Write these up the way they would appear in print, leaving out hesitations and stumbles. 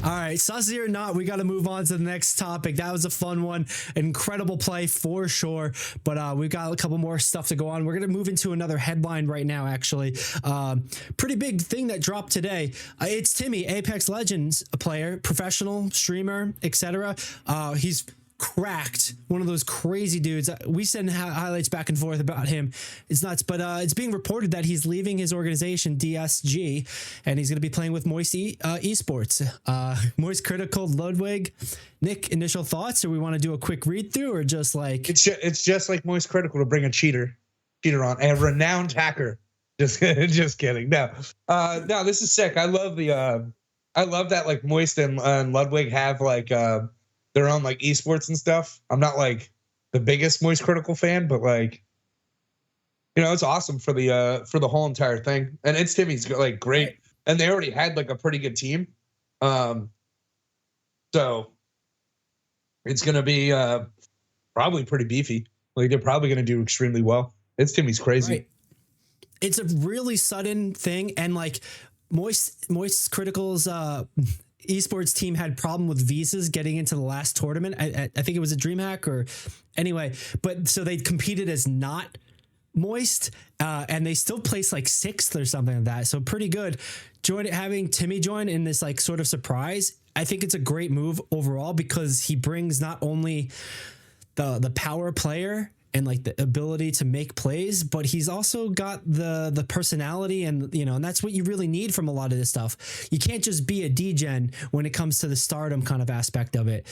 All right, sussy or not, we got to move on to the next topic. That was a fun one. Incredible play for sure. But we've got a couple more stuff to go on. We're going to move into another headline right now, actually. Pretty big thing that dropped today. It's Timmy, Apex Legends player, professional, streamer, etc. He's cracked, one of those crazy dudes. We send highlights back and forth about him. It's nuts, but it's being reported that he's leaving his organization DSG and he's going to be playing with Moist Esports. Moist Critical, Ludwig. Nick, initial thoughts, or we want to do a quick read through, or just like it's just like Moist Critical to bring a cheater on, a renowned hacker. Just kidding. No, this is sick. I love that like Moist and Ludwig have like their own like esports and stuff. I'm not like the biggest Moist Critical fan, but like, you know, it's awesome for the whole entire thing. And it's Timmy's like great, and they already had like a pretty good team, so it's gonna be probably pretty beefy. Like they're probably gonna do extremely well. It's Timmy's crazy. Right. It's a really sudden thing, and like Moist Critical's esports team had problem with visas getting into the last tournament. I think it was a DreamHack or anyway, but so they competed as not Moist, and they still placed like 6th or something like that. So pretty good. Having Timmy join in this like sort of surprise, I think it's a great move overall because he brings not only the power player and like the ability to make plays, but he's also got the personality, and you know, and that's what you really need from a lot of this stuff. You can't just be a degen when it comes to the stardom kind of aspect of it.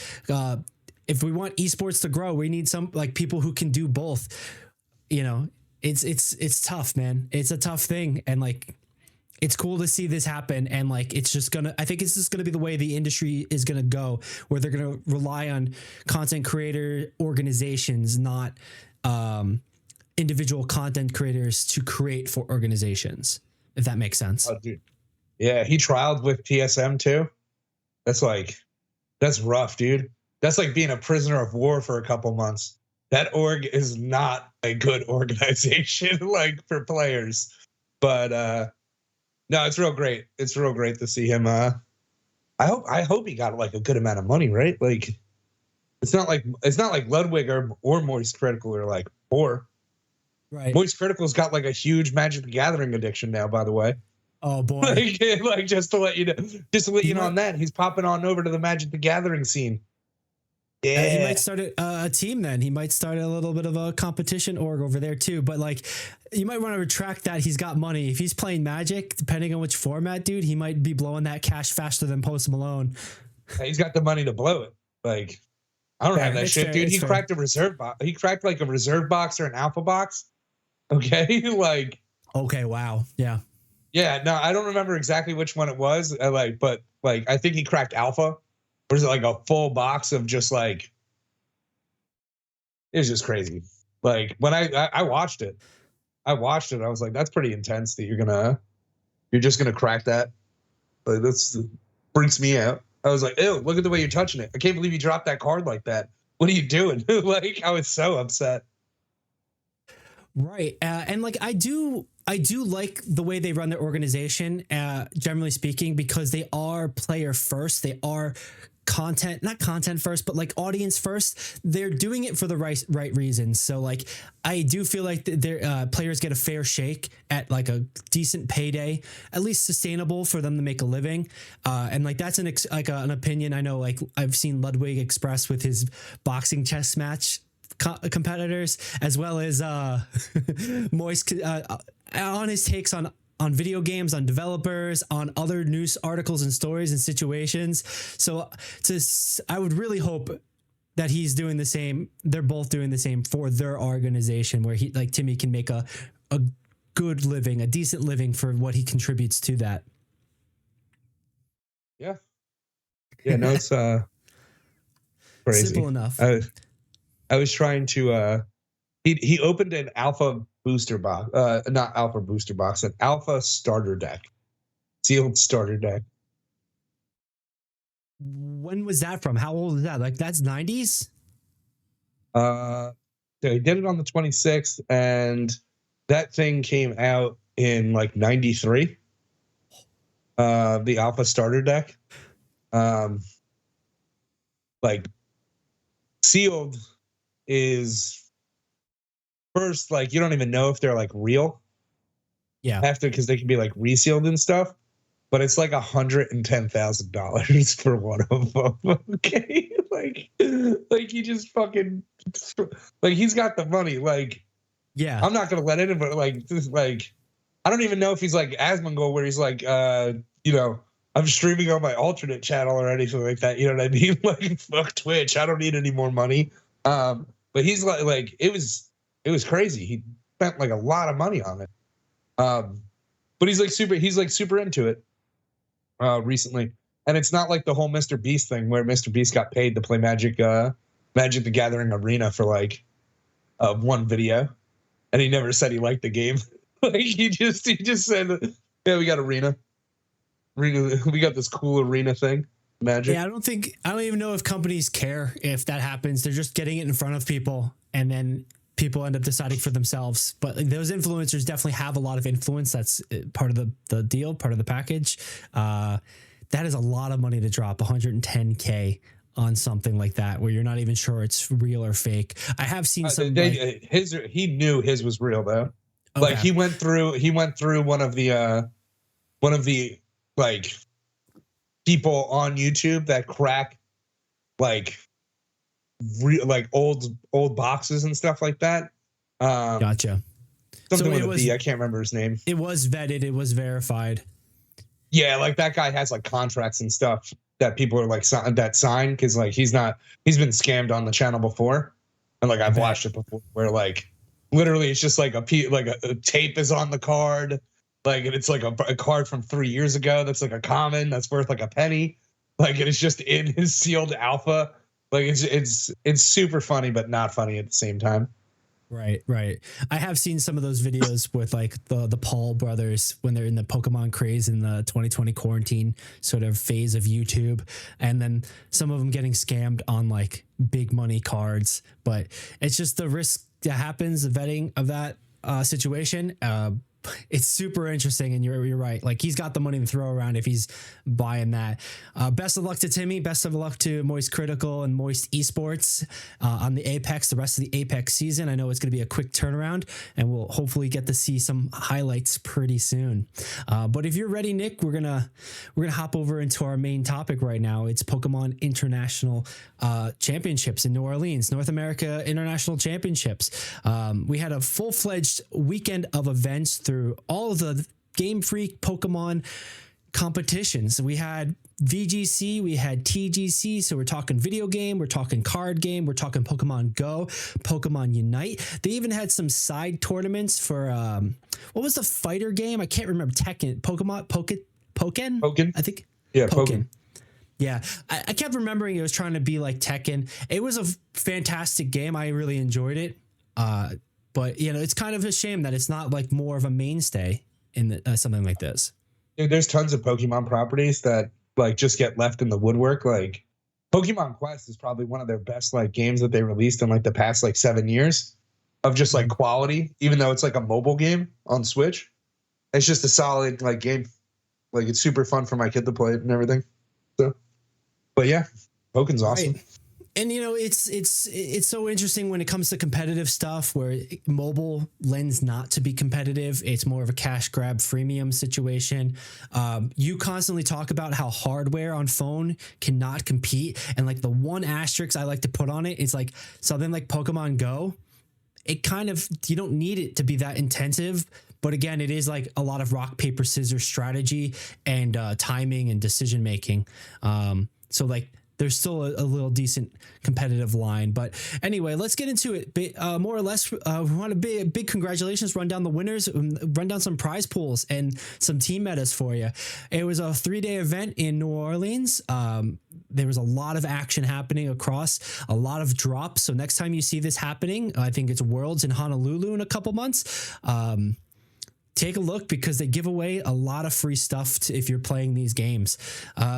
If we want esports to grow, we need some like people who can do both. You know, it's tough, man. It's a tough thing, and like it's cool to see this happen, and like I think it's just gonna be the way the industry is gonna go, where they're gonna rely on content creator organizations, not individual content creators to create for organizations, if that makes sense. Oh, dude. Yeah, he trialed with TSM too. That's rough, dude. That's like being a prisoner of war for a couple months. That org is not a good organization like for players. But no, it's real great. It's real great to see him. I hope he got like a good amount of money, right? Like it's not like Ludwig or Moist Critical are like poor. Right. Moist Critical's got like a huge Magic the Gathering addiction now, by the way. Oh boy. like just to let you know on that, he's popping on over to the Magic the Gathering scene. Yeah. He might start a team then. He might start a little bit of a competition org over there too. But like, you might want to retract that. He's got money. If he's playing Magic, depending on which format, dude, he might be blowing that cash faster than Post Malone. He's got the money to blow it. Like, I don't have that shit, fair, dude. He cracked a reserve box. He cracked like a reserve box or an alpha box. Okay, like. Okay. Wow. Yeah. Yeah. No, I don't remember exactly which one it was. But I think he cracked alpha. Or is it like a full box of just like, it was just crazy. Like when I watched it, I was like, that's pretty intense that you're just gonna crack that. Like that's freaks me out. I was like, ew, look at the way you're touching it. I can't believe you dropped that card like that. What are you doing? Like I was so upset. Right. And like, I do like the way they run their organization, generally speaking, because they are player first. They are not content first, but like audience first. They're doing it for the right reasons. So like, I do feel like their players get a fair shake at like a decent payday, at least sustainable for them to make a living. And like, that's an opinion. I know, like I've seen Ludwig express with his boxing chess match competitors, as well as Moist on his takes on video games, on developers, on other news articles and stories and situations. So I would really hope that he's doing the same. They're both doing the same for their organization, where he, like Timmy, can make a good living, a decent living for what he contributes to that. Yeah. Yeah, no, it's crazy. Simple enough. I was trying to he opened an alpha booster box, not alpha booster box, an alpha starter deck, sealed starter deck. When was that from? How old is that? Like that's 90s? They did it on the 26th, and that thing came out in like 93. The alpha starter deck. Like sealed is first, like you don't even know if they're like real Yeah. after, because they can be like resealed and stuff. But it's like $110,000 for one of them. Okay, like he just fucking like he's got the money. Like, Yeah. I'm not gonna let it, but like I don't even know if he's like Asmongold, where he's like, you know, I'm streaming on my alternate channel or anything like that. You know what I mean? Like, fuck Twitch. I don't need any more money. But he's like it was crazy. He spent like a lot of money on it. But he's like super into it recently. And it's not like the whole Mr. Beast thing where Mr. Beast got paid to play Magic the Gathering Arena for like one video, and he never said he liked the game. Like he just said, yeah, we got arena, we got this cool arena thing, Magic. Yeah, I don't even know if companies care if that happens. They're just getting it in front of people, and then people end up deciding for themselves. But those influencers definitely have a lot of influence. That's part of the deal, part of the package. That is a lot of money to drop, $110K on something like that, where you're not even sure it's real or fake. I have seen some. He knew his was real though. Okay. Like he went through one of the like people on YouTube that crack like old boxes and stuff like that. Gotcha. Something with a B. I can't remember his name. It was vetted. It was verified. Yeah, like that guy has like contracts and stuff that people are like that sign, because like he's been scammed on the channel before, and like I've watched it before where like literally it's just like a tape is on the card, like, and it's like a card from 3 years ago that's like a common that's worth like a penny, like, and it's just in his sealed alpha. Like it's super funny but not funny at the same time. Right. I have seen some of those videos with like the Paul brothers when they're in the Pokemon craze in the 2020 quarantine sort of phase of YouTube, and then some of them getting scammed on like big money cards. But it's just the risk that happens, the vetting of that situation. It's super interesting, and you're right. Like he's got the money to throw around if he's buying that. Best of luck to Timmy. Best of luck to Moist Critical and Moist Esports on the Apex, the rest of the Apex season. I know it's going to be a quick turnaround, and we'll hopefully get to see some highlights pretty soon. But if you're ready, Nick, we're gonna hop over into our main topic right now. It's Pokemon International Championships in New Orleans, North America International Championships. We had a full-fledged weekend of events through all of the Game Freak Pokemon competitions. We had VGC, we had TGC, so we're talking video game, we're talking card game, we're talking Pokemon Go, Pokemon Unite. They even had some side tournaments for what was the fighter game? I can't remember. Tekken, Pokken? I think. Yeah, Pokken. Yeah, I kept remembering it was trying to be like Tekken. It was a fantastic game. I really enjoyed it. But, you know, it's kind of a shame that it's not like more of a mainstay in something like this. Dude, there's tons of Pokemon properties that like just get left in the woodwork. Like Pokemon Quest is probably one of their best like games that they released in like the past like 7 years of just like quality, even though it's like a mobile game on Switch. It's just a solid like game. Like it's super fun for my kid to play it and everything. So, but yeah, Pokemon's awesome. Right. And, you know, it's so interesting when it comes to competitive stuff where mobile lends not to be competitive. It's more of a cash grab freemium situation. You constantly talk about how hardware on phone cannot compete. And like the one asterisk I like to put on it is like something like Pokemon Go. It kind of, you don't need it to be that intensive. But again, it is like a lot of rock, paper, scissors strategy and timing and decision making. So like, there's still a little decent competitive line. But anyway, let's get into it. More or less, we want a big congratulations, run down the winners, run down some prize pools and some team metas for you. It was a 3-day event in New Orleans. There was a lot of action happening across, a lot of drops. So next time you see this happening, I think it's Worlds in Honolulu in a couple months. Take a look because they give away a lot of free stuff if you're playing these games.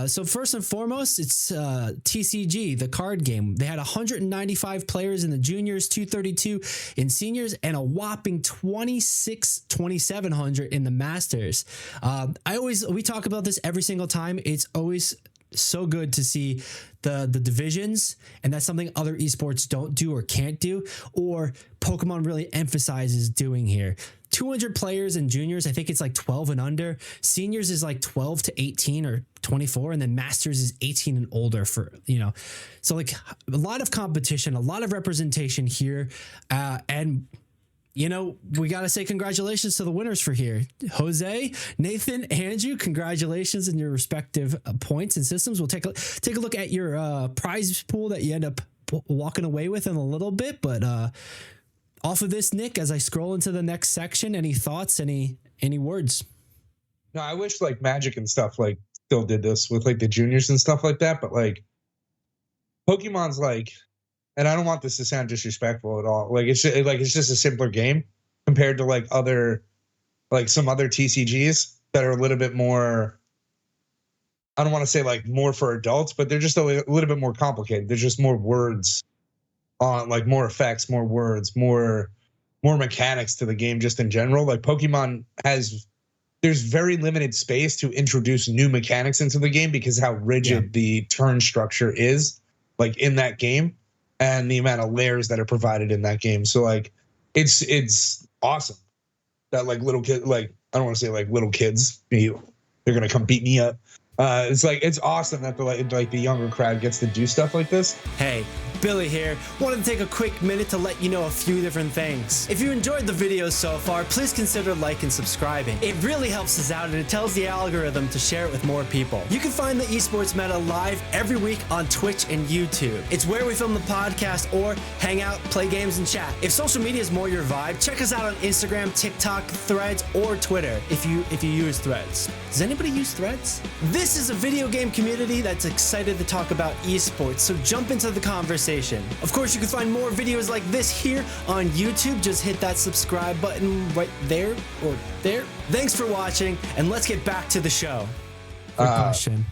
So first and foremost, it's TCG, the card game. They had 195 players in the juniors, 232 in seniors, and a whopping 2,700 in the masters. We talk about this every single time. It's always so good to see the divisions, and that's something other esports don't do or can't do, or Pokemon really emphasizes doing here. 200 players in juniors, I think it's like 12 and under. Seniors is like 12 to 18 or 24, and then masters is 18 and older for, you know. So like a lot of competition, a lot of representation here, and you know, we got to say congratulations to the winners for here. Jose, Nathan, Andrew, congratulations in your respective points and systems. We'll take a look at your prize pool that you end up walking away with in a little bit. But off of this, Nick, as I scroll into the next section, any thoughts, any words? No, I wish like Magic and stuff like still did this with like the juniors and stuff like that. But like Pokemon's like, and I don't want this to sound disrespectful at all. Like it's just a simpler game compared to like some other TCGs that are a little bit more. I don't want to say like more for adults, but they're just a little bit more complicated. There's just more words on, like more effects, more words, more mechanics to the game just in general. Like Pokemon there's very limited space to introduce new mechanics into the game because how rigid the turn structure is like in that game. And the amount of layers that are provided in that game. So like it's awesome that like little kids, like I don't want to say like little kids, they're gonna come beat me up. It's awesome that the younger crowd gets to do stuff like this. Hey, Billy here. Wanted to take a quick minute to let you know a few different things. If you enjoyed the video so far, please consider liking and subscribing. It really helps us out and it tells the algorithm to share it with more people. You can find the Esports Meta live every week on Twitch and YouTube. It's where we film the podcast or hang out, play games, and chat. If social media is more your vibe, check us out on Instagram, TikTok, Threads, or Twitter if you use Threads. Does anybody use Threads? This is a video game community that's excited to talk about esports, so jump into the conversation. Of course, you can find more videos like this here on YouTube. Just hit that subscribe button right there or there. Thanks for watching, and let's get back to the show. Quick question.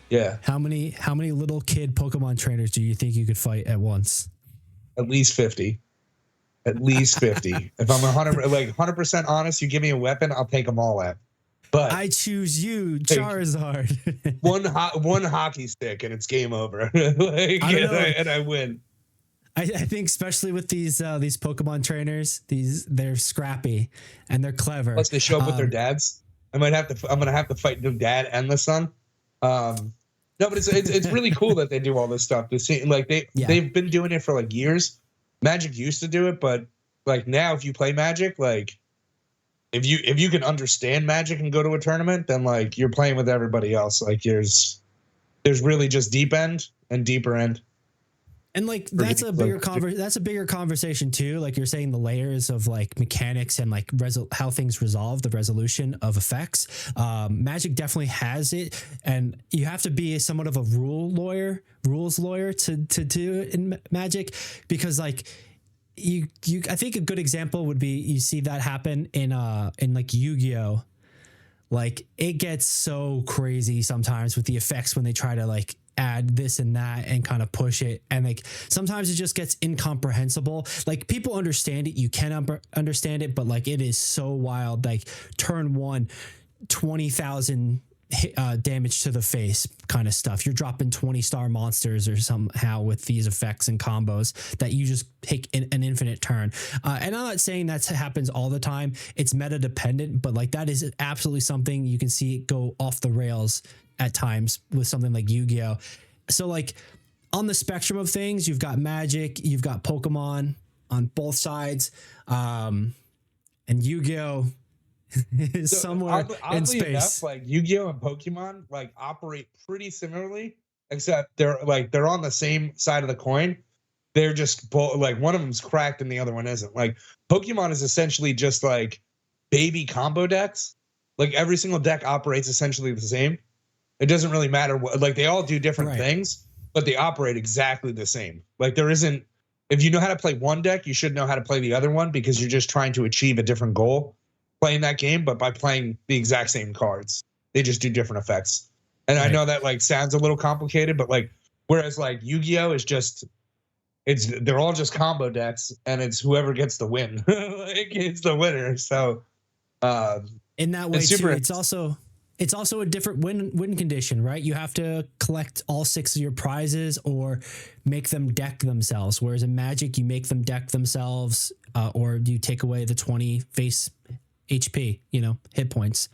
Yeah. How many little kid Pokemon trainers do you think you could fight at once? At least 50. At least 50. If I'm 100% honest, you give me a weapon, I'll take them all out. But I choose you, Charizard. one hockey stick and it's game over. And I win. I think especially with these Pokemon trainers, they're scrappy and they're clever. Plus they show up with their dads. I'm gonna have to fight the dad and the son. No, but it's really cool that they do all this stuff. They've been doing it for like years. Magic used to do it, but like now if you play Magic, like if you can understand Magic and go to a tournament, then like you're playing with everybody else. Like there's really just deep end and deeper end. And like that's a bigger conversation too. Like you're saying, the layers of like mechanics and like how things resolve, the resolution of effects. Magic definitely has it, and you have to be somewhat of a rules lawyer to do it in Magic, because like you I think a good example would be you see that happen in like Yu-Gi-Oh. Like it gets so crazy sometimes with the effects when they try to like add this and that and kind of push it, and like sometimes it just gets incomprehensible. Like people understand it, you can understand it, but like it is so wild. Like turn 1, 20,000 damage to the face kind of stuff. You're dropping 20-star monsters or somehow with these effects and combos that you just take an infinite turn. And I'm not saying that happens all the time. It's meta dependent, but like that is absolutely something you can see it go off the rails at times with something like Yu-Gi-Oh. So like on the spectrum of things, you've got Magic, you've got Pokemon on both sides, and Yu-Gi-Oh is somewhere in space. Enough, like Yu-Gi-Oh and Pokemon like operate pretty similarly, except they're on the same side of the coin. They're just like one of them's cracked and the other one isn't. Like Pokemon is essentially just like baby combo decks. Like every single deck operates essentially the same. It doesn't really matter what, like they all do different things, but they operate exactly the same. Like there isn't, if you know how to play one deck, you should know how to play the other one, because you're just trying to achieve a different goal playing that game, but by playing the exact same cards. They just do different effects. And I know that like sounds a little complicated, but like, whereas like Yu-Gi-Oh is just, they're all just combo decks, and it's whoever gets the win. Like it's the winner. So in that way too, it's also it's also a different win condition, right? You have to collect all 6 of your prizes or make them deck themselves. Whereas in Magic, you make them deck themselves, or you take away the 20 face HP, hit points.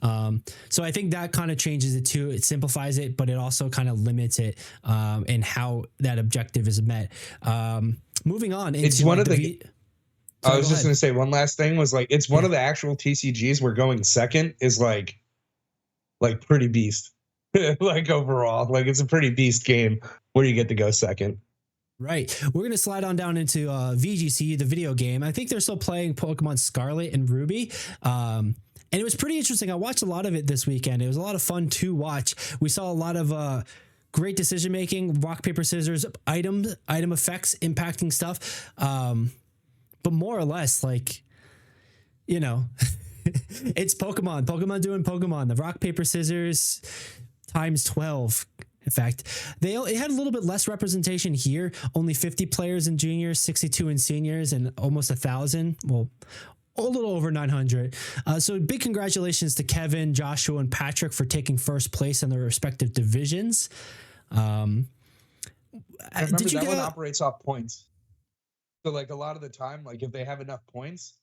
So I think that kind of changes it too. It simplifies it, but it also kind of limits it in how that objective is met. Moving on. It's one of the. I was just going to say one last thing was like, it's one of the actual TCGs where going second is like pretty beast. Like overall, like it's a pretty beast game where you get to go second. Right. We're going to slide on down into VGC, the video game. I think they're still playing Pokemon Scarlet and Ruby. And it was pretty interesting. I watched a lot of it this weekend. It was a lot of fun to watch. We saw a lot of great decision making, rock, paper, scissors, item effects impacting stuff. But more or less, like, it's Pokemon doing Pokemon. The rock, paper, scissors times 12. In fact, it had a little bit less representation here. Only 50 players in juniors, 62 in seniors, and almost 1,000. Well, a little over 900. So big congratulations to Kevin, Joshua, and Patrick for taking first place in their respective divisions. Remember that one operates off points. So like a lot of the time, like if they have enough points,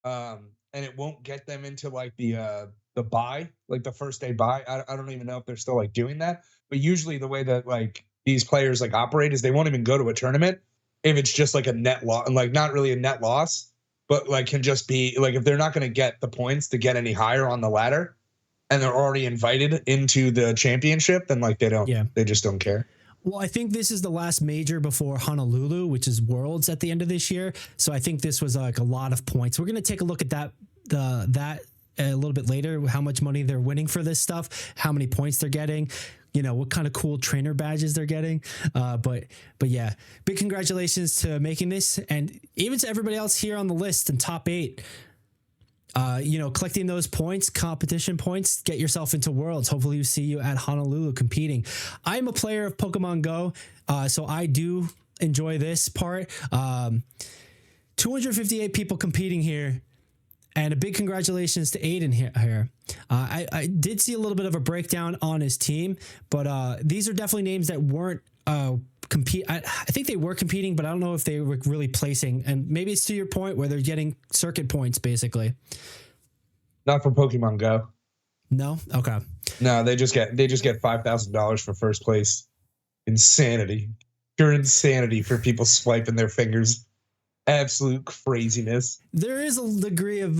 and it won't get them into like the buy, like the first day buy. I don't even know if they're still like doing that, but usually the way that like these players like operate is they won't even go to a tournament if it's just like a net loss, like not really a net loss, but like can just be like if they're not going to get the points to get any higher on the ladder and they're already invited into the championship, then like they just don't care. Well, I think this is the last major before Honolulu, which is Worlds at the end of this year. So I think this was like a lot of points. We're going to take a look at that a little bit later, how much money they're winning for this stuff, how many points they're getting, what kind of cool trainer badges they're getting. But yeah, big congratulations to making this, and even to everybody else here on the list in top 8. Collecting those points, competition points, get yourself into Worlds. Hopefully we see you at Honolulu competing. I'm a player of Pokemon Go, so I do enjoy this part. 258 people competing here, and a big congratulations to Aiden here. I did see a little bit of a breakdown on his team, but these are definitely names that weren't compete. I think they were competing, but I don't know if they were really placing. And maybe it's to your point where they're getting circuit points, basically. Not for Pokemon Go. No. Okay. No, they just get $5,000 for first place. Insanity, pure insanity for people swiping their fingers. Absolute craziness. There is a degree of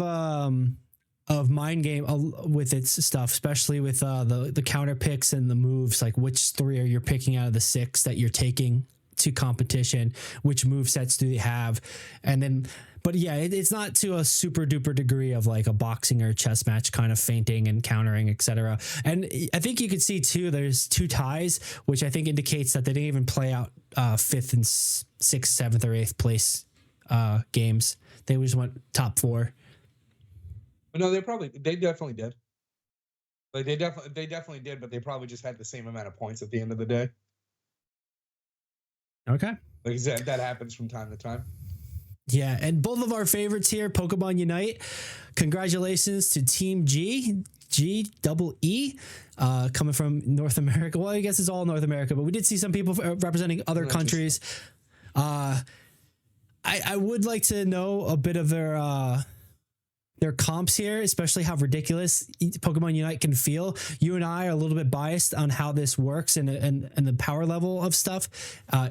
mind game with its stuff, especially with the counter picks and the moves, like which 3 are you picking out of the 6 that you're taking to competition, which move sets do they have, and then but yeah, it's not to a super duper degree of like a boxing or chess match kind of feinting and countering, etc. And I think you could see too there's 2 ties, which I think indicates that they didn't even play out 5th and 6th, 7th, or 8th place games. They just went top 4. No, they definitely did. Like they definitely did, but they probably just had the same amount of points at the end of the day. Okay. Like I said, that happens from time to time. Yeah, and both of our favorites here, Pokemon Unite. Congratulations to Team GWE, coming from North America. Well, I guess it's all North America, but we did see some people representing other countries. I would like to know a bit of their comps here, especially how ridiculous Pokemon Unite can feel. You and I are a little bit biased on how this works and the power level of stuff,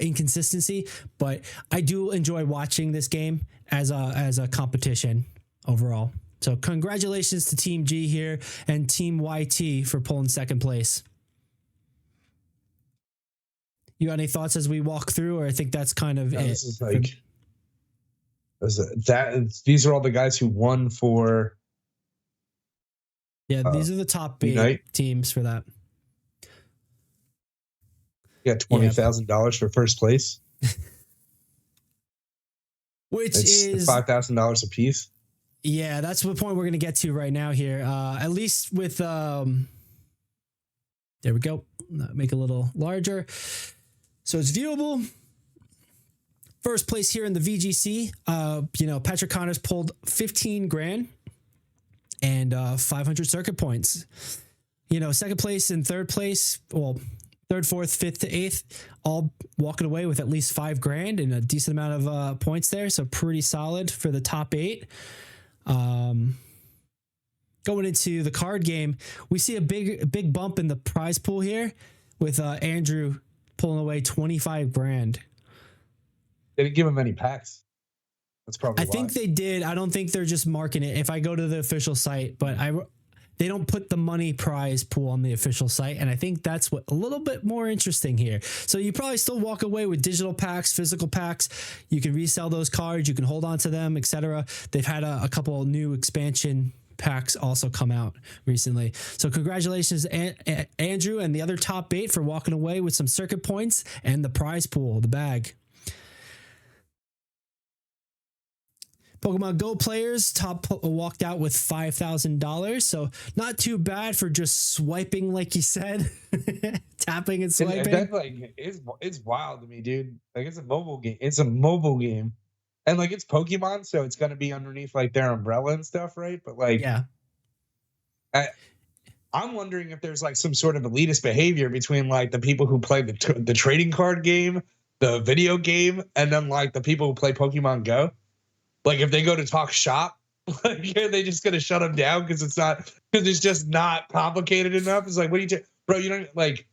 inconsistency, but I do enjoy watching this game as a competition overall. So congratulations to Team G here and Team YT for pulling second place. You got any thoughts as we walk through, or I think that's kind of it? This is like... These are all the guys who won for. Yeah, these are the top 8 Unite teams for that. Yeah, $20,000 for first place, which is $5,000 a piece. Yeah, that's the point we're going to get to right now here. At least with there we go. Make it a little larger, so it's viewable. First place here in the VGC, Patrick Connors pulled 15 grand and 500 circuit points. second place and third place, well, third, fourth, fifth to eighth, all walking away with at least $5,000 and a decent amount of points there. So pretty solid for the top 8. Going into the card game, we see a big bump in the prize pool here with Andrew pulling away $25,000. They didn't give him any packs. That's probably I think they did. I don't think they're just marking it. If I go to the official site, but they don't put the money prize pool on the official site. And I think that's what a little bit more interesting here. So you probably still walk away with digital packs, physical packs. You can resell those cards. You can hold on to them, etc. They've had a couple of new expansion packs also come out recently. So congratulations, Andrew, and the other top 8 for walking away with some circuit points and the prize pool, the bag. Pokemon Go players walked out with $5,000, so not too bad for just swiping, like you said, tapping and swiping. That's like it's wild to me, dude. Like it's a mobile game. It's a mobile game, and like it's Pokemon, so it's gonna be underneath like their umbrella and stuff, right? But like, yeah, I'm wondering if there's like some sort of elitist behavior between like the people who play the trading card game, the video game, and then like the people who play Pokemon Go. Like if they go to talk shop, like are they just gonna shut them down because it's just not complicated enough? It's like, what do you bro? You don't like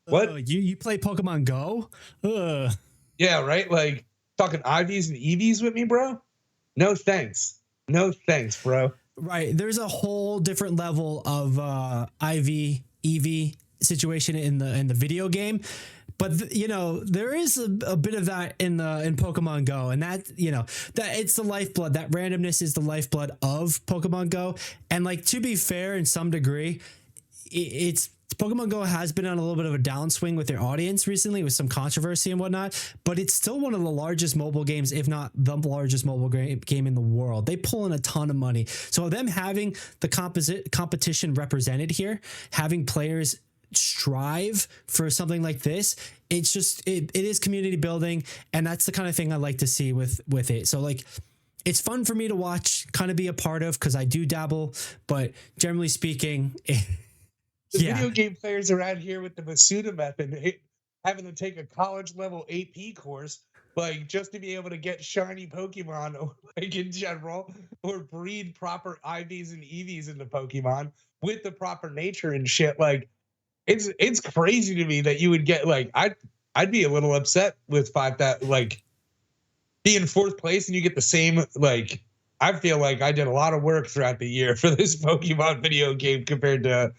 what? You play Pokemon Go? Yeah, right. Like talking IVs and EVs with me, bro? No thanks. No thanks, bro. Right. There's a whole different level of IV EV situation in the video game. But there is a bit of that in Pokemon Go, and that that it's the lifeblood. That randomness is the lifeblood of Pokemon Go. And like, to be fair, in some degree, it's Pokemon Go has been on a little bit of a downswing with their audience recently, with some controversy and whatnot. But it's still one of the largest mobile games, if not the largest mobile game in the world. They pull in a ton of money. So them having the competition represented here, having players strive for something like this, it's just it is community building, and that's the kind of thing I like to see with it. So like, it's fun for me to watch, kind of be a part of, because I do dabble, but generally speaking, video game players are out here with the Masuda method, having to take a college level AP course, like just to be able to get shiny Pokemon, or like in general, or breed proper IVs and EVs into Pokemon with the proper nature and shit. Like, it's crazy to me that you would get like I'd be a little upset with like being 4th place and you get the same. Like, I feel like I did a lot of work throughout the year for this Pokemon video game compared to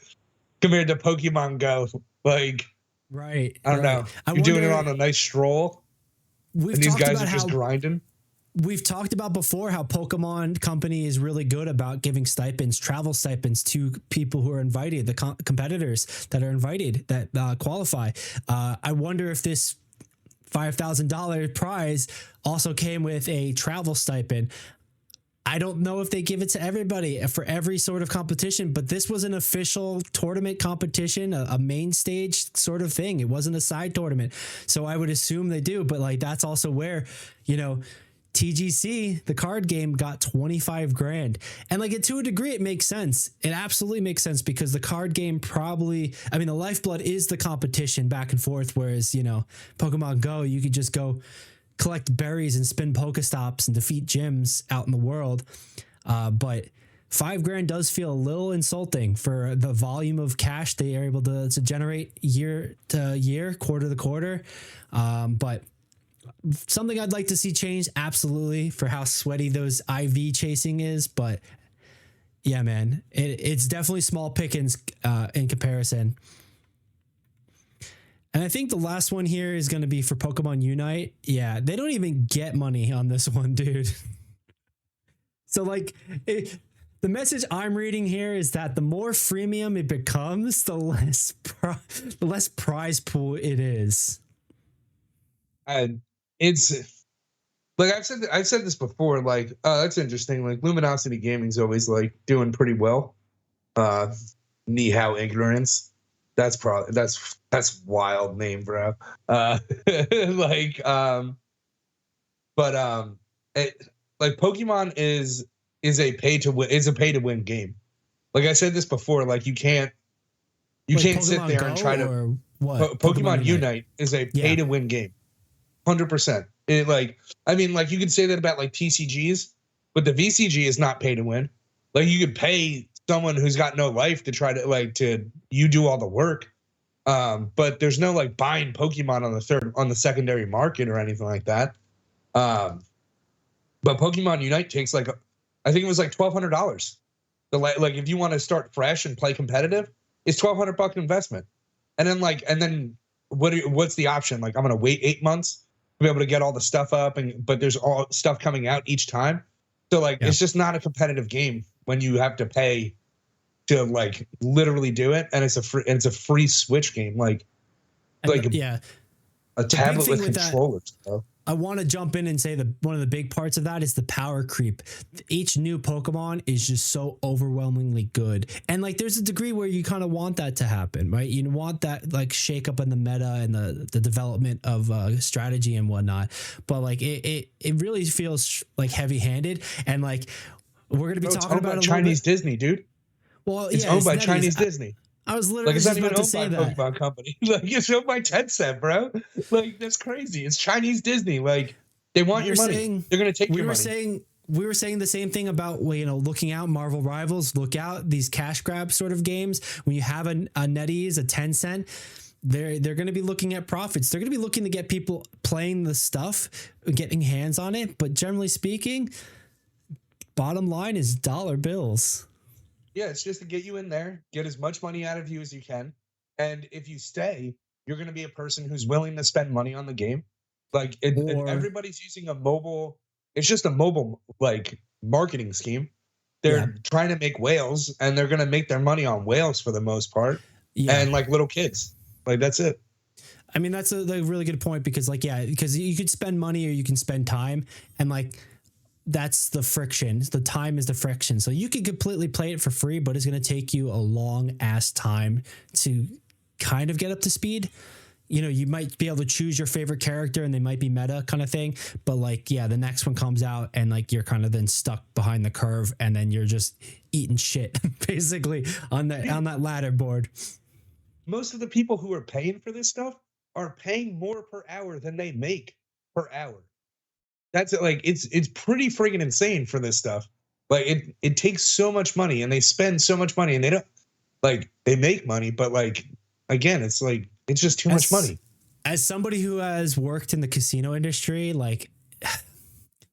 Pokemon Go. Like, right, I don't know. You're doing it on a nice stroll, and these guys are just grinding. We've talked about before how Pokemon Company is really good about giving stipends, travel stipends, to people who are invited, the competitors that are invited, that qualify. I wonder if this $5,000 prize also came with a travel stipend. I don't know if they give it to everybody for every sort of competition, but this was an official tournament competition, a main stage sort of thing. It wasn't a side tournament. So I would assume they do, but like, that's also where, TGC, the card game, got $25,000. And like, to a degree, it makes sense. It absolutely makes sense, because the card game the lifeblood is the competition back and forth. Whereas, Pokemon Go, you could just go collect berries and spin Pokestops and defeat gyms out in the world. But $5,000 does feel a little insulting for the volume of cash they are able to generate year to year, quarter to quarter. But something I'd like to see change, absolutely, for how sweaty those IV chasing is. But yeah, man, it's definitely small pickings in comparison. And I think the last one here is going to be for Pokemon Unite. Yeah, they don't even get money on this one, dude. So like, the message I'm reading here is that the more freemium it becomes, the less prize pool it is. It's like I've said this before. Like, that's interesting. Like, Luminosity Gaming's always like doing pretty well. Knee how ignorance. That's wild name, bro. Like Pokemon is a pay to win game. Like I said this before, like you can't You Like can't sit Pokemon there Go and try to. or what? Pokemon Unite is a Yeah. pay to win game, 100%. It like I mean like you could say that about like TCGs, but the VCG is not pay to win. Like you could pay someone who's got no life to try to like to you do all the work. But there's no like buying Pokemon on the secondary market or anything like that. But Pokemon Unite takes like I think it was like $1,200. Like if you want to start fresh and play competitive, it's $1,200 investment. And then what's the option? Like I'm gonna wait 8 months to be able to get all the stuff up, but there's all stuff coming out each time. So like it's just not a competitive game when you have to pay to like literally do it, and it's a free Switch game, like a tablet with controllers. I want to jump in and say that one of the big parts of that is the power creep. Each new Pokemon is just so overwhelmingly good. And like there's a degree where you kind of want that to happen, right? You want that like shake up in the meta and the development of strategy and whatnot. But like it really feels like heavy handed. And like we're going to be talking about it Chinese Disney, dude. Well, it's owned by Chinese Disney. I was literally just about to say that. Pokemon company. Like it's owned by Tencent, bro. Like that's crazy. It's Chinese Disney. Like they want your money. They're gonna take your money. We were saying the same thing about, well, you know, looking out Marvel Rivals, look out these cash grab sort of games. When you have a NetEase, a Tencent, they're going to be looking at profits. They're going to be looking to get people playing the stuff, getting hands on it. But generally speaking, bottom line is dollar bills. Yeah, it's just to get you in there, get as much money out of you as you can. And if you stay, you're going to be a person who's willing to spend money on the game. Like everybody's using a mobile. It's just a mobile like marketing scheme. They're trying to make whales, and they're going to make their money on whales for the most part. Yeah. And like little kids, like that's it. I mean, that's a really good point because because you could spend money or you can spend time, and like that's the friction. The time is the friction. So you could completely play it for free, but it's going to take you a long ass time to kind of get up to speed. You know, you might be able to choose your favorite character and they might be meta kind of thing. But like, yeah, the next one comes out and like you're kind of then stuck behind the curve and then you're just eating shit basically on that ladder board. Most of the people who are paying for this stuff are paying more per hour than they make per hour. That's it. Like it's pretty friggin' insane for this stuff. Like it takes so much money and they spend so much money and they don't like they make money, but like again, it's like it's just too much money. As somebody who has worked in the casino industry, like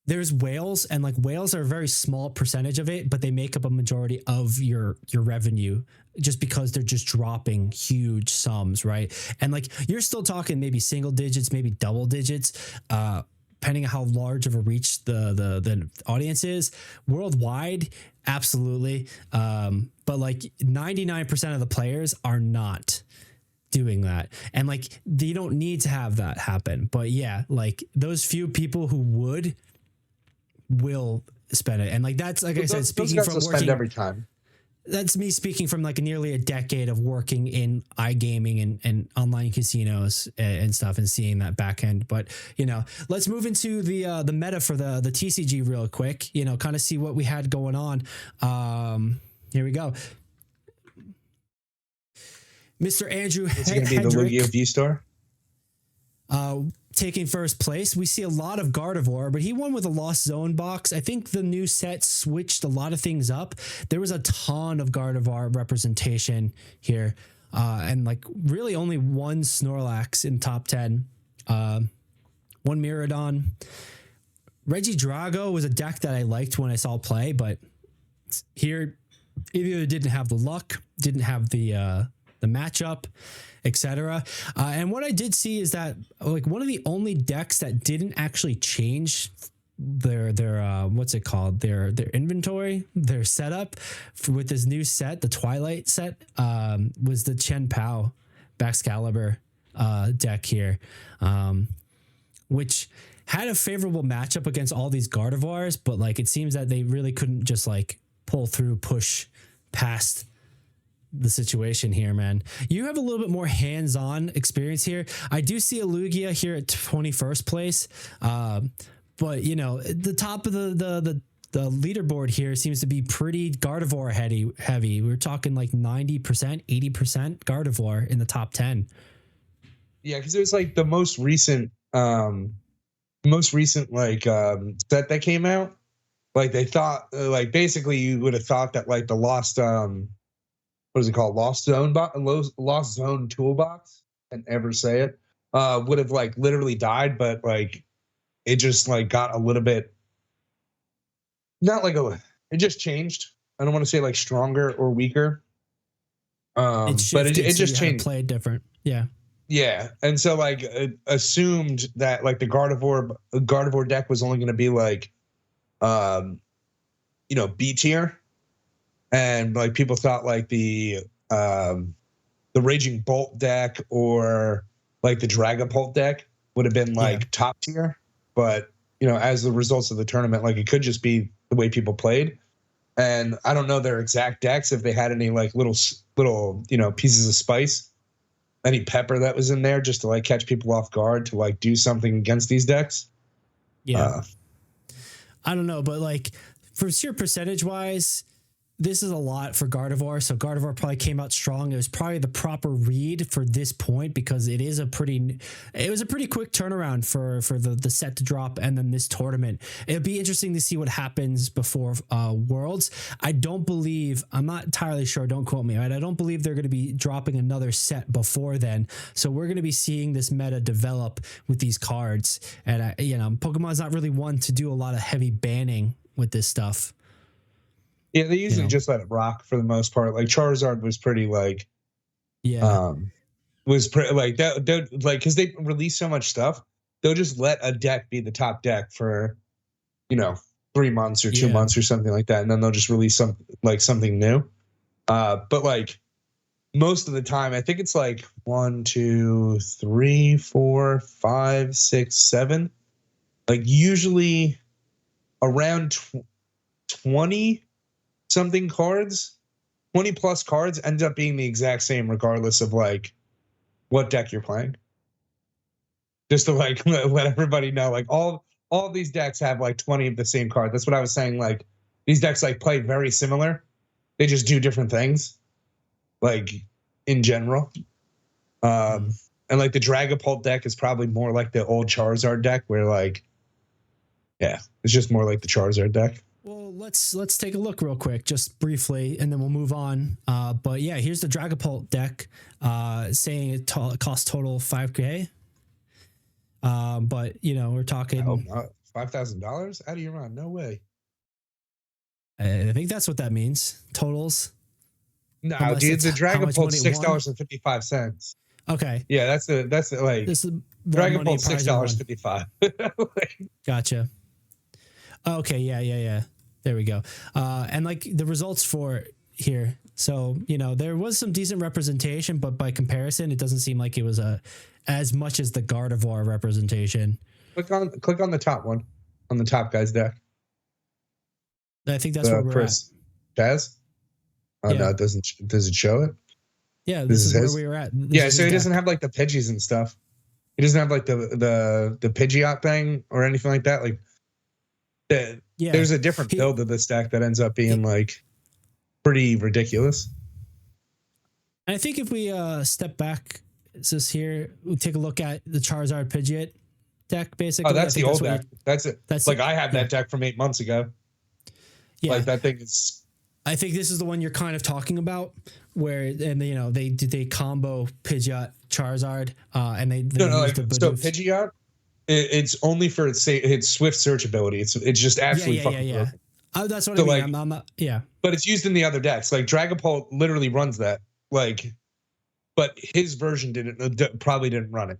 there's whales and like whales are a very small percentage of it, but they make up a majority of your revenue just because they're just dropping huge sums. Right. And like, you're still talking maybe single digits, maybe double digits, depending on how large of a reach the audience is worldwide. Absolutely. But like 99% of the players are not doing that. And like, you don't need to have that happen. But yeah, like those few people who will spend it. And like, that's like I said, speaking from working every time. That's me speaking from like nearly a decade of working in iGaming and online casinos and stuff and seeing that back end. But, you know, let's move into the meta for the TCG real quick, you know, kind of see what we had going on. Here we go. Mr. Andrew It's going to be the League star. Taking first place. We see a lot of Gardevoir, but he won with a Lost Zone box. I think the new set switched a lot of things up. There was a ton of Gardevoir representation here. And like really only one Snorlax in top 10. One Miraidon. Regidrago was a deck that I liked when I saw play, but here either didn't have the luck, didn't have the matchup, etc. And what I did see is that like one of the only decks that didn't actually change their what's it called, their inventory, their setup with this new set, the Twilight set, was the Chen Pao Baxcalibur deck here, which had a favorable matchup against all these Gardevoirs, but like it seems that they really couldn't just like pull through, push past the situation here, man. You have a little bit more hands-on experience here. I do see a Lugia here at 21st place, but you know, the top of the the leaderboard here seems to be pretty Gardevoir heavy. We're talking like 90%, 80% Gardevoir in the top 10. Yeah, because it was like the most recent like set that came out. Like they thought, like basically you would have thought that like the lost what is it called, lost zone toolbox, and ever say it, would have like literally died, but like it just like got a little bit, not like it just changed. I don't want to say like stronger or weaker, but it just changed. Play it different. Yeah. Yeah, and so like assumed that like the Gardevoir deck was only going to be like, B tier, and like people thought like the Raging Bolt deck or like the Dragapult deck would have been like top tier, but as the results of the tournament, like it could just be the way people played, and I don't know their exact decks if they had any like little pieces of spice, any pepper that was in there just to like catch people off guard to like do something against these decks. Yeah. I don't know, but like for sheer percentage wise, this is a lot for Gardevoir. So Gardevoir probably came out strong. It was probably the proper read for this point because it was a pretty quick turnaround for the set to drop and then this tournament. It'll be interesting to see what happens before Worlds. I'm not entirely sure, don't quote me, right? I don't believe they're going to be dropping another set before then. So we're going to be seeing this meta develop with these cards. And Pokemon's not really one to do a lot of heavy banning with this stuff. Yeah, they usually just let it rock for the most part. Like Charizard was pretty like, was pretty like that. Like because they release so much stuff, they'll just let a deck be the top deck for, 3 months or 2 months or something like that, and then they'll just release something new. But like most of the time, I think it's like 1, 2, 3, 4, 5, 6, 7. Like usually around 20 something cards, 20 plus cards ends up being the exact same regardless of like what deck you're playing. Just to like let everybody know, like all of these decks have like 20 of the same card. That's what I was saying. Like these decks like play very similar. They just do different things, like in general. And like the Dragapult deck is probably more like the old Charizard deck, where like, yeah, it's just more like the Charizard deck. Well, let's take a look real quick, just briefly, and then we'll move on. But yeah, here's the Dragapult deck, saying it costs total $5,000. But we're talking $5,000 out of your mind. No way. I think that's what that means. Totals. No, dude, the Dragapult $6.55. Okay. Yeah, that's like Dragapult $6.55. Gotcha. Okay, yeah. There we go. And like the results for here. So, there was some decent representation, but by comparison, it doesn't seem like it was as much as the Gardevoir representation. Click on the top one, on the top guy's deck. I think that's where we're at. Chaz? Oh, no, it doesn't. Does it show it? Yeah, this is where we were at. So he doesn't have like the Pidgeys and stuff. He doesn't have like the Pidgeot thing or anything like that. Like, there's a different build of this deck that ends up being like pretty ridiculous. I think if we step back, just here, we take a look at the Charizard Pidgeot deck, basically. Oh, that's the old deck. That's it. That's like I have that deck from 8 months ago. Yeah, like that thing is. I think this is the one you're kind of talking about, where they combo Pidgeot Charizard, and they so Pidgeot. It's only for its swift search ability. It's just absolutely fucking broken. Oh, that's what I mean. I'm not, But it's used in the other decks. Like Dragapult literally runs that. Like, but his version probably didn't run it.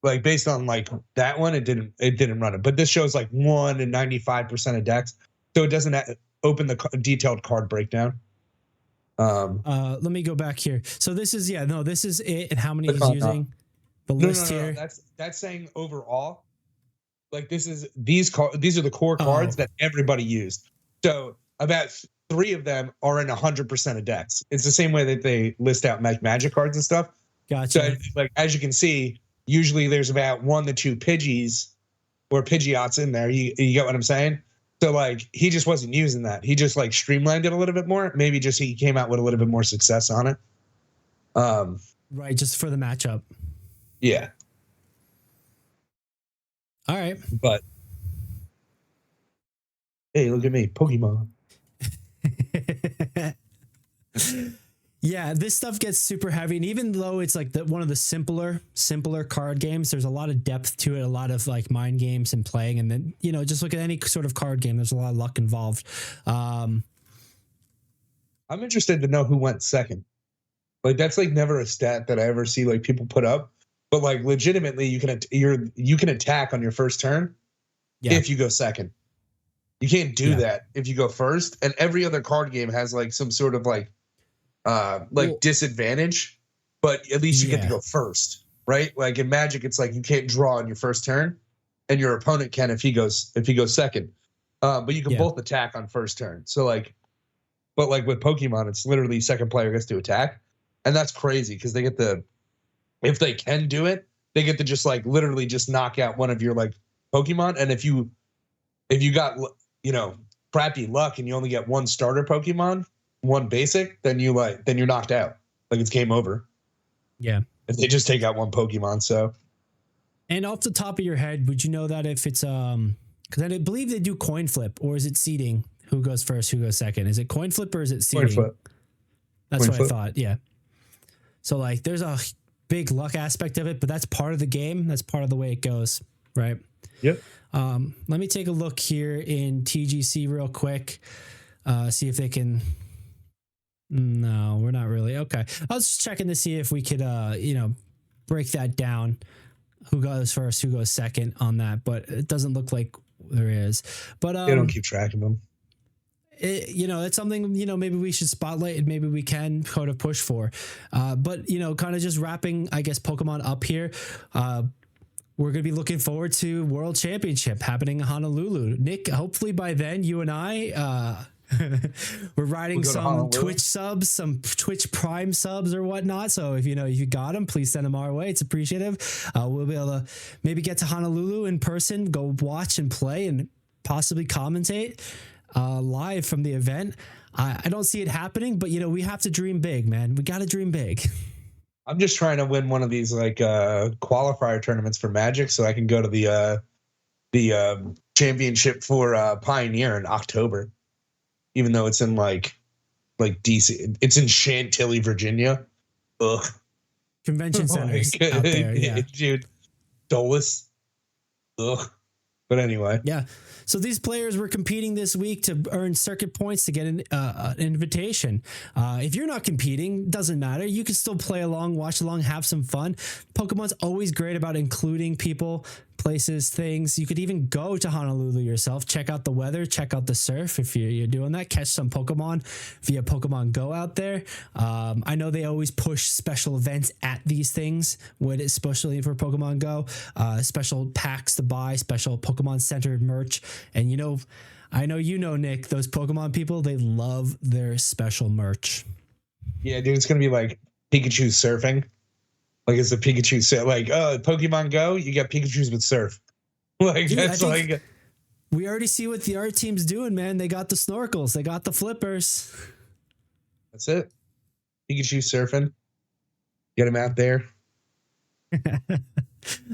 Like based on like that one, it didn't run it. But this shows like 1 in 95% of decks, so it doesn't open the detailed card breakdown. Let me go back here. So this is this is it, and how many he's using. The list here. That's saying overall. Like these are the core cards that everybody used. So about 3 of them are in 100% of decks. It's the same way that they list out magic cards and stuff. Gotcha. So like as you can see, usually there's about 1 to 2 Pidgeys or Pidgeots in there. You get what I'm saying? So like he just wasn't using that. He just like streamlined it a little bit more. Maybe just he came out with a little bit more success on it. Right, just for the matchup. Yeah. All right. But hey, look at me, Pokemon. Yeah, this stuff gets super heavy, and even though it's like one of the simpler card games, there's a lot of depth to it, a lot of like mind games and playing, and then just look at any sort of card game. There's a lot of luck involved. I'm interested to know who went second. Like that's like never a stat that I ever see like people put up, but like legitimately you can attack on your first turn if you go second. You can't do that if you go first, and every other card game has like some sort of like disadvantage, but at least you get to go first, right? Like in Magic, it's like you can't draw on your first turn, and your opponent can if he goes second. But you can both attack on first turn. So like, but like with Pokemon, it's literally second player gets to attack, and that's crazy because they get if they can do it, they get to just like literally just knock out one of your like Pokemon, and if you got crappy luck and you only get one starter Pokemon, one basic, then you're knocked out. Like it's game over. Yeah. If they just take out one Pokemon. So. And off the top of your head, would you know that if it's because I believe they do coin flip, or is it seeding? Who goes first? Who goes second? Is it coin flip or is it seeding? Coin flip. That's what I thought. Yeah. So like, there's a big luck aspect of it, but that's part of the game. That's part of the way it goes, right? Yep. Let me take a look here in TGC real quick. See if they can. No, we're not really. Okay. I was just checking to see if we could, break that down. Who goes first, who goes second on that, but it doesn't look like there is. But they don't keep track of them. It's something, maybe we should spotlight and maybe we can kind of push for. But, kind of just wrapping, I guess, Pokemon up here. We're going to be looking forward to World Championship happening in Honolulu. Nick, hopefully by then, you and I, we're riding some Twitch subs, some Twitch Prime subs or whatnot. So if you got them, please send them our way. It's appreciative. We'll be able to maybe get to Honolulu in person, go watch and play and possibly commentate live from the event. I don't see it happening, but we have to dream big, man. We got to dream big. I'm just trying to win one of these like qualifier tournaments for Magic so I can go to the championship for Pioneer in October. Even though it's in like DC, it's in Chantilly, Virginia. Ugh. Convention centers out there, yeah. Dude, Dulles. Ugh. But anyway. Yeah. So these players were competing this week to earn circuit points to get an invitation. If you're not competing, doesn't matter. You can still play along, watch along, have some fun. Pokemon's always great about including people, places, things. You could even go to Honolulu yourself, check out the weather, check out the surf if you're doing that, catch some Pokemon via Pokemon Go out there. I know they always push special events at these things, especially for Pokemon Go, special packs to buy, special Pokemon-centered merch. And I know Nick, those Pokemon people, they love their special merch. Yeah, dude, it's going to be like Pikachu surfing. Like it's a Pikachu set. Like, Pokemon Go, you got Pikachu's with surf. Like dude, that's like we already see what the art team's doing, man. They got the snorkels, they got the flippers. That's it. Pikachu surfing. Get him out there.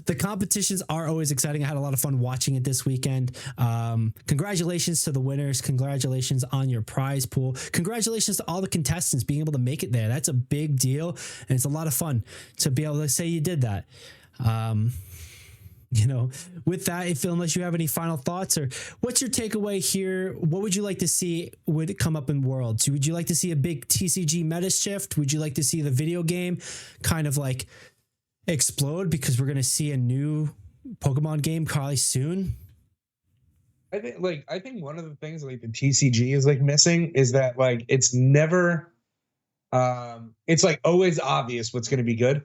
The competitions are always exciting. I had a lot of fun watching it this weekend. Congratulations to the winners. Congratulations on your prize pool. Congratulations to all the contestants being able to make it there. That's a big deal. And it's a lot of fun to be able to say you did that. With that, unless you have any final thoughts or what's your takeaway here? What would you like to see would it come up in Worlds? Would you like to see a big TCG meta shift? Would you like to see the video game kind of like explode because we're going to see a new Pokemon game probably soon? I think one of the things like the TCG is like missing is that like it's never it's like always obvious what's going to be good.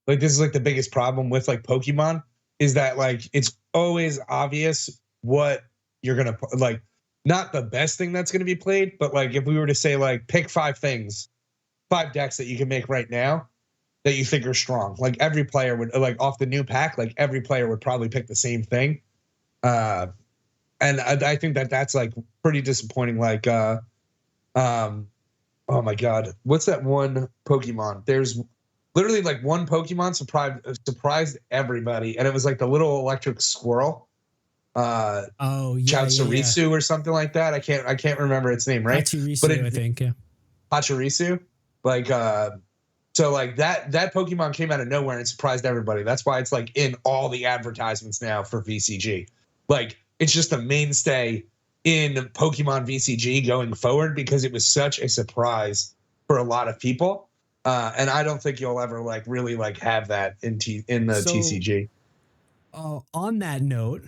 Like this is like the biggest problem with like Pokemon is that like it's always obvious what you're going to like, not the best thing that's going to be played, but like if we were to say like pick 5 decks that you can make right now that you think are strong. Like every player would like off the new pack, like every player would probably pick the same thing. and I think that's like pretty disappointing. Like, oh my God, what's that one Pokemon? There's literally like one Pokemon surprised everybody, and it was like the little electric squirrel. Oh yeah, Chauserisu or something like that. I can't remember its name, right? Pachirisu, I think, yeah. Pachirisu, like so like that Pokemon came out of nowhere and surprised everybody. That's why it's like in all the advertisements now for VCG. Like it's just a mainstay in Pokemon VCG going forward because it was such a surprise for a lot of people. And I don't think you'll ever like really like have that in the TCG. On that note,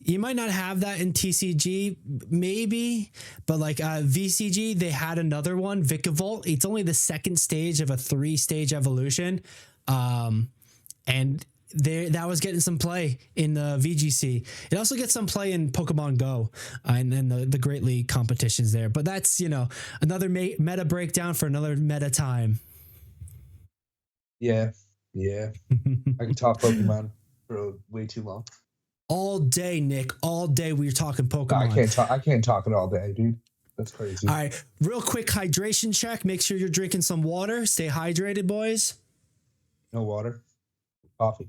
you might not have that in TCG, maybe, but like VCG, they had another one, Vikavolt. It's only the second stage of a 3-stage evolution. And that was getting some play in the VGC. It also gets some play in Pokemon Go and then the Great League competitions there. But that's, another meta breakdown for another meta time. Yeah. I can talk Pokemon for way too long. All day, Nick. All day we're talking Pokemon. I can't talk it all day, dude. That's crazy. All right. Real quick hydration check. Make sure you're drinking some water. Stay hydrated, boys. No water. Coffee.